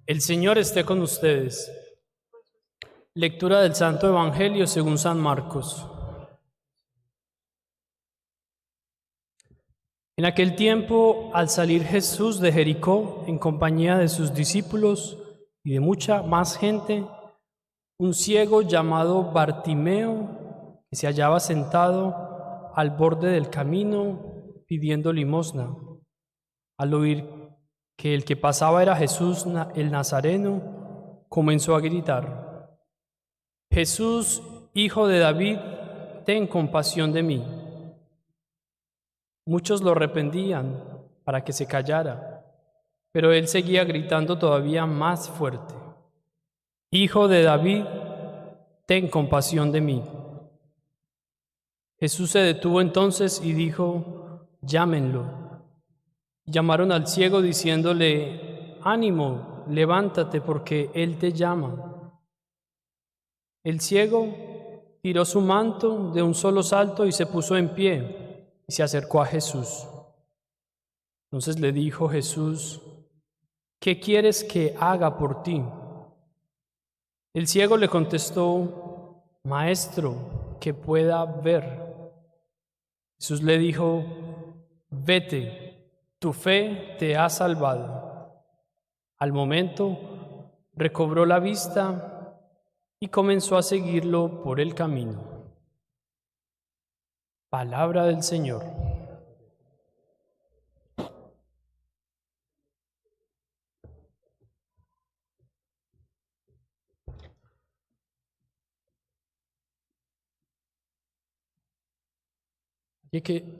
El Señor esté con ustedes. Lectura del Santo Evangelio según San Marcos. En aquel tiempo, al salir Jesús de Jericó en compañía de sus discípulos y de mucha más gente, un ciego llamado Bartimeo, que se hallaba sentado al borde del camino pidiendo limosna, al oír que el que pasaba era Jesús el Nazareno, comenzó a gritar: Jesús, hijo de David, ten compasión de mí. Muchos lo reprendían para que se callara, pero él seguía gritando todavía más fuerte: Hijo de David, ten compasión de mí. Jesús se detuvo entonces y dijo: Llámenlo. Llamaron al ciego diciéndole: Ánimo, levántate, porque él te llama. El ciego tiró su manto de un solo salto y se puso en pie y se acercó a Jesús. Entonces le dijo Jesús: ¿Qué quieres que haga por ti? El ciego le contestó: Maestro, que pueda ver. Jesús le dijo: Vete, tu fe te ha salvado. Al momento recobró la vista y comenzó a seguirlo por el camino. Palabra del Señor.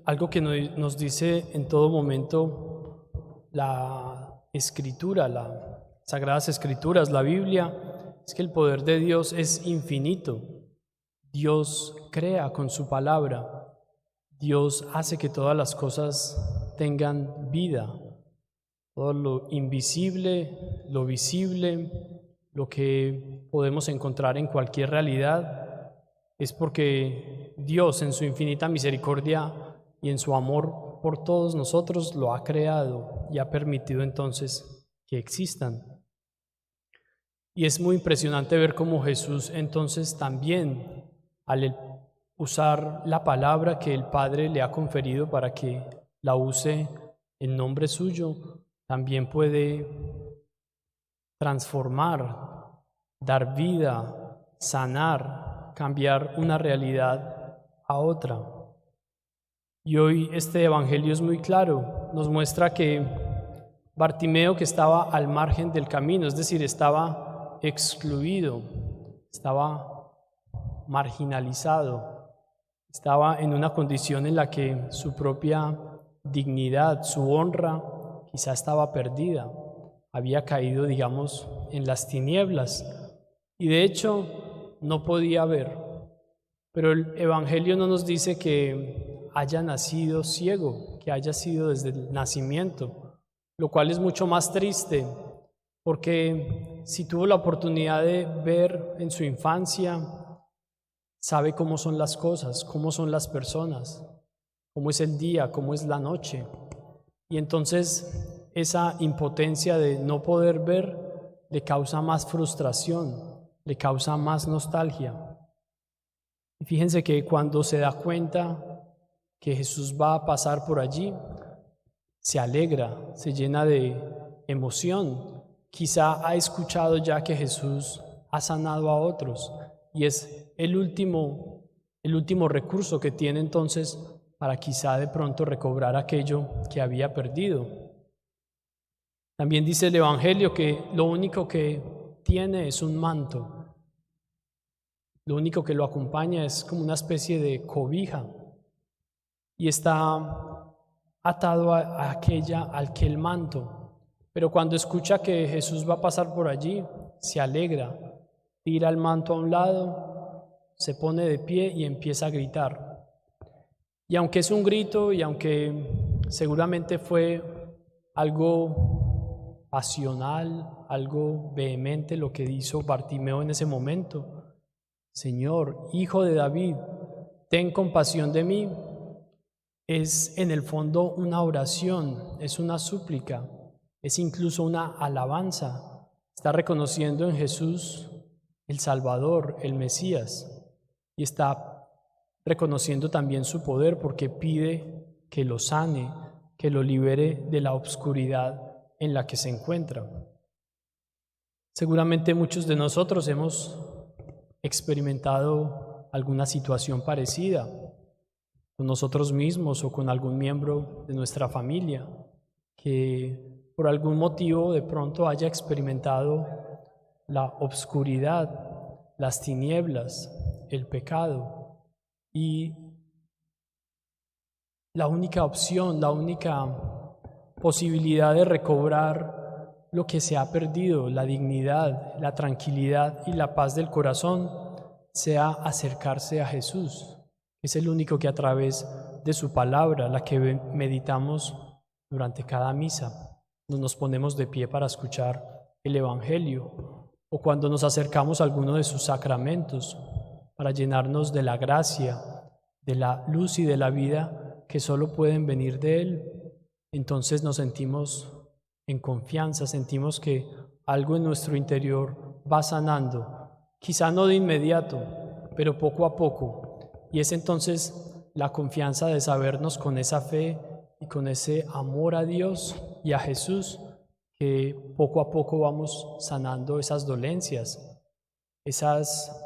Algo que nos dice en todo momento la Escritura, las Sagradas Escrituras, la Biblia, es que el poder de Dios es infinito. Dios crea con su palabra. Dios hace que todas las cosas tengan vida. Todo lo invisible, lo visible, lo que podemos encontrar en cualquier realidad, es porque Dios en su infinita misericordia y en su amor por todos nosotros lo ha creado y ha permitido entonces que existan. Y es muy impresionante ver cómo Jesús entonces también, al usar la palabra que el Padre le ha conferido para que la use en nombre suyo, también puede transformar, dar vida, sanar, cambiar una realidad a otra. Y hoy este evangelio es muy claro, nos muestra que Bartimeo, que estaba al margen del camino, es decir, estaba excluido, estaba marginalizado, estaba en una condición en la que su propia dignidad, su honra, quizá estaba perdida, había caído, digamos, en las tinieblas y de hecho no podía ver. Pero el Evangelio no nos dice que haya nacido ciego, que haya sido desde el nacimiento, lo cual es mucho más triste, porque si tuvo la oportunidad de ver en su infancia, sabe cómo son las cosas, cómo son las personas, cómo es el día, cómo es la noche. Y entonces esa impotencia de no poder ver le causa más frustración, le causa más nostalgia. Y fíjense que cuando se da cuenta que Jesús va a pasar por allí, se alegra, se llena de emoción. Quizá ha escuchado ya que Jesús ha sanado a otros y es el último recurso que tiene entonces para quizá de pronto recobrar aquello que había perdido. También dice el Evangelio que lo único que tiene es un manto. Lo único que lo acompaña es como una especie de cobija y está atado a aquel manto. Pero cuando escucha que Jesús va a pasar por allí, se alegra, tira el manto a un lado, se pone de pie y empieza a gritar. Y aunque es un grito y aunque seguramente fue algo pasional, algo vehemente lo que hizo Bartimeo en ese momento: Señor, hijo de David, ten compasión de mí, es en el fondo una oración, es una súplica, es incluso una alabanza. está reconociendo en Jesús el Salvador, el Mesías, y está reconociendo también su poder porque pide que lo sane, que lo libere de la obscuridad en la que se encuentra. Seguramente muchos de nosotros hemos experimentado alguna situación parecida con nosotros mismos o con algún miembro de nuestra familia que por algún motivo de pronto haya experimentado la obscuridad, las tinieblas, el pecado, y la única opción, la única posibilidad de recobrar lo que se ha perdido, la dignidad, la tranquilidad y la paz del corazón, sea acercarse a Jesús. Es el único que a través de su palabra, la que meditamos durante cada misa, nos ponemos de pie para escuchar el Evangelio, o cuando nos acercamos a alguno de sus sacramentos, para llenarnos de la gracia, de la luz y de la vida que solo pueden venir de Él. Entonces nos sentimos en confianza, sentimos que algo en nuestro interior va sanando, quizá no de inmediato, pero poco a poco. Y es entonces la confianza de sabernos con esa fe y con ese amor a Dios y a Jesús, que poco a poco vamos sanando esas dolencias, esas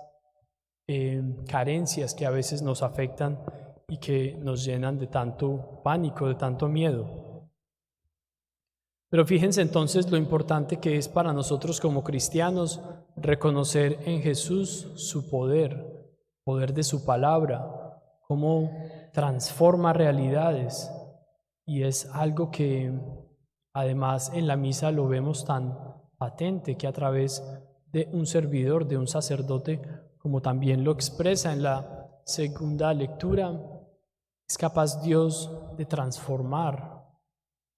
carencias que a veces nos afectan y que nos llenan de tanto pánico, de tanto miedo. Pero fíjense entonces lo importante que es para nosotros como cristianos reconocer en Jesús su poder, poder de su palabra, cómo transforma realidades. Y es algo que además en la misa lo vemos tan patente, que a través de un servidor, de un sacerdote, como también lo expresa en la segunda lectura, es capaz Dios de transformar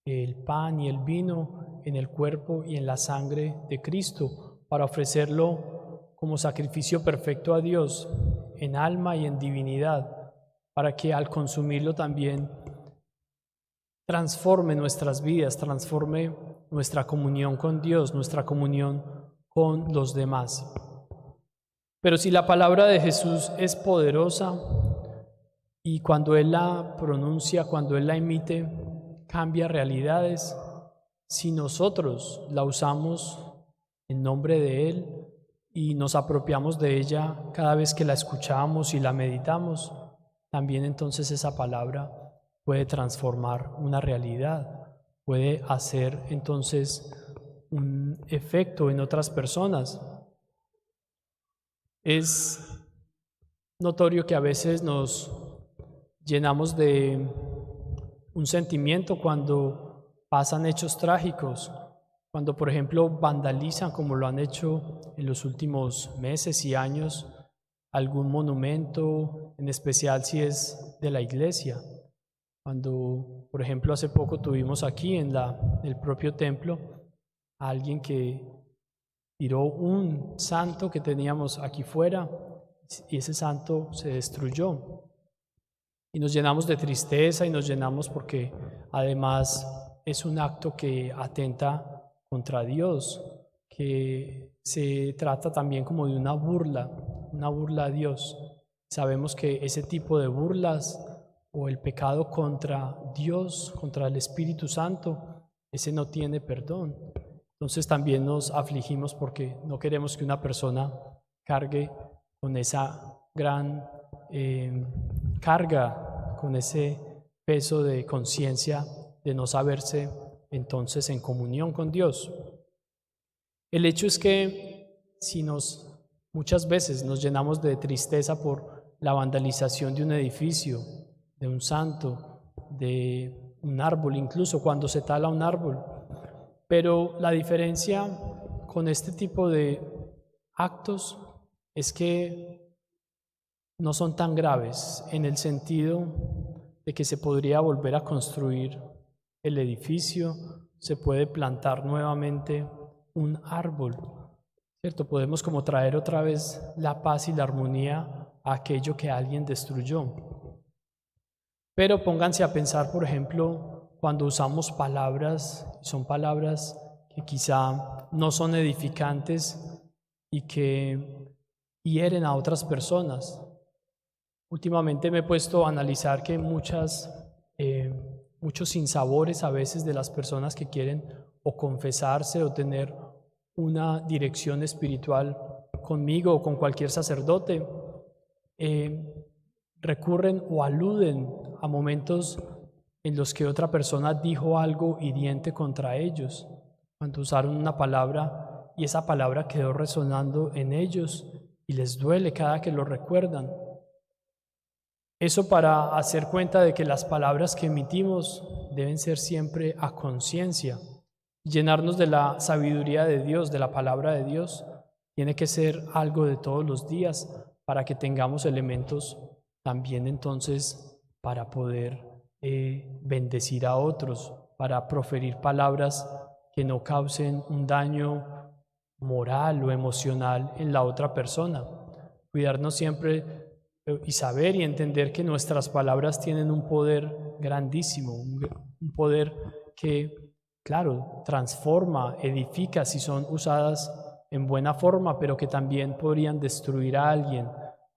el pan y el vino en el cuerpo y en la sangre de Cristo para ofrecerlo como sacrificio perfecto a Dios en alma y en divinidad, para que al consumirlo también transforme nuestras vidas, transforme nuestra comunión con Dios, nuestra comunión con los demás. Pero si la palabra de Jesús es poderosa y cuando Él la pronuncia, cuando Él la emite, cambia realidades, si nosotros la usamos en nombre de Él y nos apropiamos de ella cada vez que la escuchamos y la meditamos, también entonces esa palabra puede transformar una realidad, puede hacer entonces un efecto en otras personas. Es notorio que a veces nos llenamos de un sentimiento cuando pasan hechos trágicos, cuando por ejemplo vandalizan, como lo han hecho en los últimos meses y años, algún monumento, en especial si es de la iglesia. Cuando, por ejemplo, hace poco tuvimos aquí en el propio templo a alguien que tiró un santo que teníamos aquí fuera y ese santo se destruyó. Y nos llenamos de tristeza y nos llenamos porque además es un acto que atenta contra Dios, que se trata también como de una burla a Dios. Sabemos que ese tipo de burlas o el pecado contra Dios, contra el Espíritu Santo, ese no tiene perdón. Entonces también nos afligimos porque no queremos que una persona cargue con esa gran carga, con ese peso de conciencia de no saberse entonces en comunión con Dios. El hecho es que si muchas veces nos llenamos de tristeza por la vandalización de un edificio, de un santo, de un árbol, incluso cuando se tala un árbol, pero la diferencia con este tipo de actos es que no son tan graves en el sentido de que se podría volver a construir el edificio, se puede plantar nuevamente un árbol, ¿cierto? Podemos como traer otra vez la paz y la armonía a aquello que alguien destruyó. Pero pónganse a pensar, por ejemplo, cuando usamos palabras, son palabras que quizá no son edificantes y que hieren a otras personas. Últimamente me he puesto a analizar que muchos sinsabores a veces de las personas que quieren o confesarse o tener una dirección espiritual conmigo o con cualquier sacerdote, recurren o aluden a momentos en los que otra persona dijo algo hiriente contra ellos, cuando usaron una palabra y esa palabra quedó resonando en ellos y les duele cada que lo recuerdan. Eso para hacer cuenta de que las palabras que emitimos deben ser siempre a conciencia. Llenarnos de la sabiduría de Dios, de la palabra de Dios, tiene que ser algo de todos los días para que tengamos elementos también entonces para poder bendecir a otros, para proferir palabras que no causen un daño moral o emocional en la otra persona. Cuidarnos siempre y saber y entender que nuestras palabras tienen un poder grandísimo, un poder que, claro, transforma, edifica si son usadas en buena forma, pero que también podrían destruir a alguien,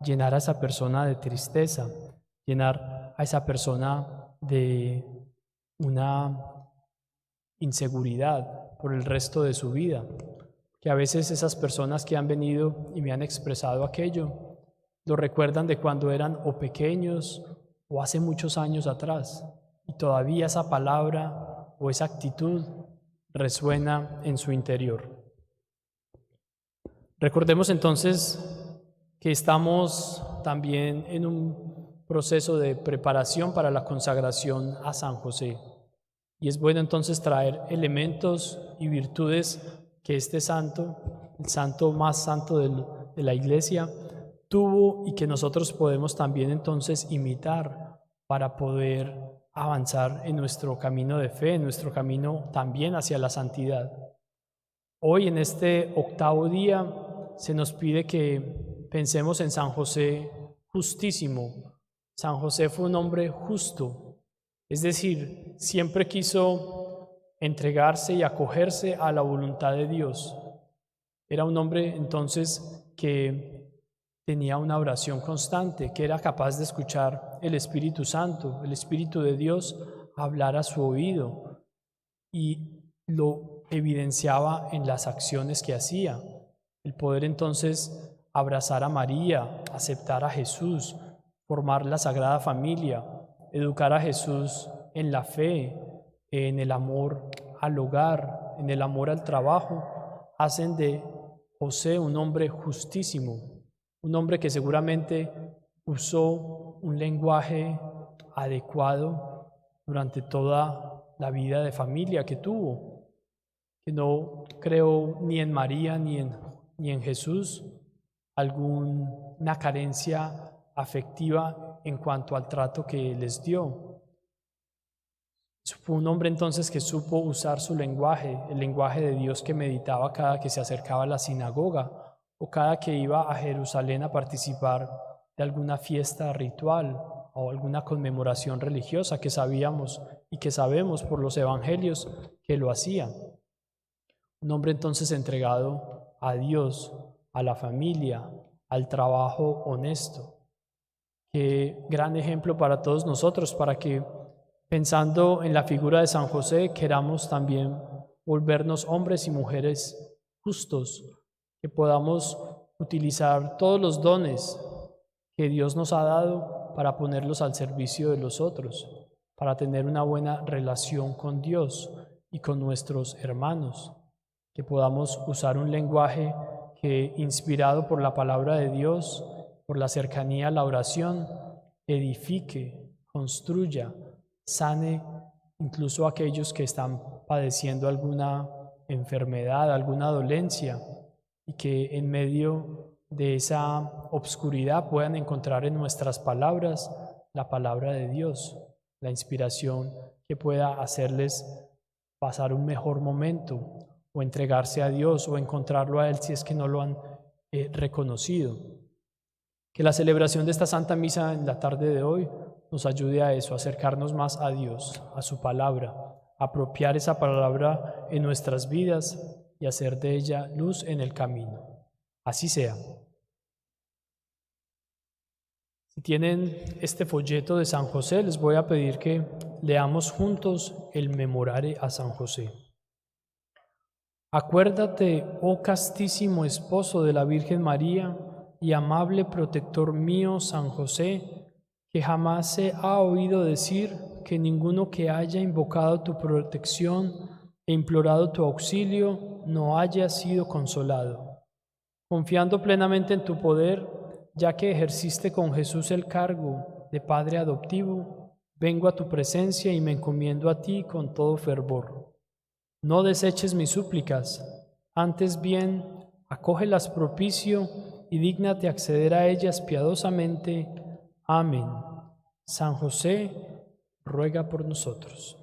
llenar a esa persona de tristeza, llenar a esa persona de una inseguridad por el resto de su vida. Que a veces esas personas que han venido y me han expresado aquello, lo recuerdan de cuando eran o pequeños o hace muchos años atrás, y todavía esa palabra o esa actitud resuena en su interior. Recordemos entonces que estamos también en un proceso de preparación para la consagración a San José. Y es bueno entonces traer elementos y virtudes que este santo, el santo más santo de la Iglesia, tuvo y que nosotros podemos también entonces imitar para poder avanzar en nuestro camino de fe, en nuestro camino también hacia la santidad. Hoy en este octavo día se nos pide que pensemos en San José justísimo. San José fue un hombre justo, es decir, siempre quiso entregarse y acogerse a la voluntad de Dios. Era un hombre entonces que tenía una oración constante, que era capaz de escuchar el Espíritu Santo, el Espíritu de Dios hablar a su oído, y lo evidenciaba en las acciones que hacía. El poder entonces abrazar a María, aceptar a Jesús, formar la Sagrada Familia, educar a Jesús en la fe, en el amor al hogar, en el amor al trabajo, hacen de José un hombre justísimo, un hombre que seguramente usó un lenguaje adecuado durante toda la vida de familia que tuvo, que no creó ni en María ni en Jesús alguna carencia afectiva en cuanto al trato que les dio. Fue un hombre entonces que supo usar su lenguaje, el lenguaje de Dios que meditaba cada que se acercaba a la sinagoga o cada que iba a Jerusalén a participar de alguna fiesta ritual o alguna conmemoración religiosa que sabíamos y que sabemos por los evangelios que lo hacía. Un hombre entonces entregado a Dios, a la familia, al trabajo honesto. Qué gran ejemplo para todos nosotros, para que pensando en la figura de San José queramos también volvernos hombres y mujeres justos, que podamos utilizar todos los dones que Dios nos ha dado para ponerlos al servicio de los otros, para tener una buena relación con Dios y con nuestros hermanos, que podamos usar un lenguaje que, inspirado por la palabra de Dios, por la cercanía a la oración, edifique, construya, sane incluso a aquellos que están padeciendo alguna enfermedad, alguna dolencia, y que en medio de esa obscuridad puedan encontrar en nuestras palabras la palabra de Dios, la inspiración que pueda hacerles pasar un mejor momento o entregarse a Dios o encontrarlo a Él si es que no lo han reconocido. Que la celebración de esta Santa Misa en la tarde de hoy nos ayude a eso, a acercarnos más a Dios, a su palabra, apropiar esa palabra en nuestras vidas y hacer de ella luz en el camino. Así sea. Si tienen este folleto de San José, les voy a pedir que leamos juntos el Memorare a San José. Acuérdate, oh castísimo esposo de la Virgen María y amable protector mío, San José, que jamás se ha oído decir que ninguno que haya invocado tu protección e implorado tu auxilio no haya sido consolado. Confiando plenamente en tu poder, ya que ejerciste con Jesús el cargo de Padre adoptivo, vengo a tu presencia y me encomiendo a ti con todo fervor. No deseches mis súplicas, antes bien, acógelas propicio y dígnate acceder a ellas piadosamente. Amén. San José, ruega por nosotros.